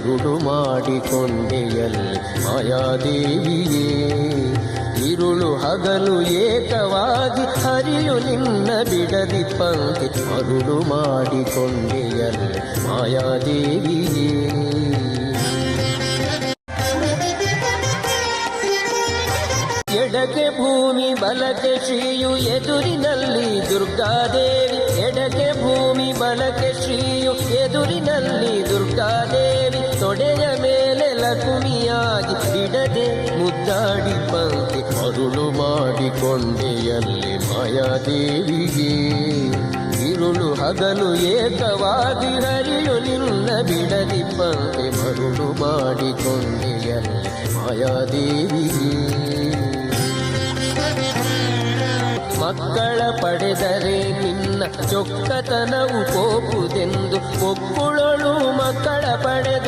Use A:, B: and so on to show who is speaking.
A: ಮರುಳು ಮಾಡಿಕೊಂಡೆಯಲ್ಲಿ ಮಾಯಾದೇವಿಯೇ. ಇರುಳು ಹಗಲು ಏಕವಾಗಿ ಹರಿಯು ನಿನ್ನ ಬಿಡದಿ ಪಂಕ್ತಿ ಮರುಳು ಮಾಡಿಕೊಂಡೆಯಲ್ಲಿ ಮಾಯಾದೇವಿಯೇ. ಎಡಕ್ಕೆ ಭೂಮಿ ಬಲಕ್ಕೆ ಶ್ರೀಯು ಎದುರಿನಲ್ಲಿ ದುರ್ಗಾದೇವಿ. ಎಡಕ್ಕೆ ಭೂಮಿ ಬಲಕ್ಕೆ ಶ್ರೀಯು ಎದುರಿನಲ್ಲಿ ದುರ್ಗಾದೇವಿ. ತೊಡೆಯ ಮೇಲೆ ಲಕ್ಷ್ಮಿಯಾಗಿ ಬಿಡದೆ ಮುದ್ದಾಡಿ ಪಂಕ್ತಿ ಮರುಳು ಮಾಡಿಕೊಂಡೆಯಲ್ಲಿ ಮಾಯಾದೇವಿಗೆ. ಇರುಳು ಹಗಲು ಏಕವಾಗಿ ಹರಿಯು ನಿನ್ನ ಬಿಡದಿ ಪಂಕ್ತಿ ಮರುಳು ಮಾಡಿಕೊಂಡೆಯಲ್ಲಿ ಮಾಯಾದೇವಿಗೆ. ಮಕ್ಕಳ ಪಡೆದರೆ ನಿನ್ನ ಚೊಕ್ಕತನವು ಕೋಪುದೆಂದು ಒಕ್ಕುಳಳು ಮಕ್ಕಳ ಪಡೆದ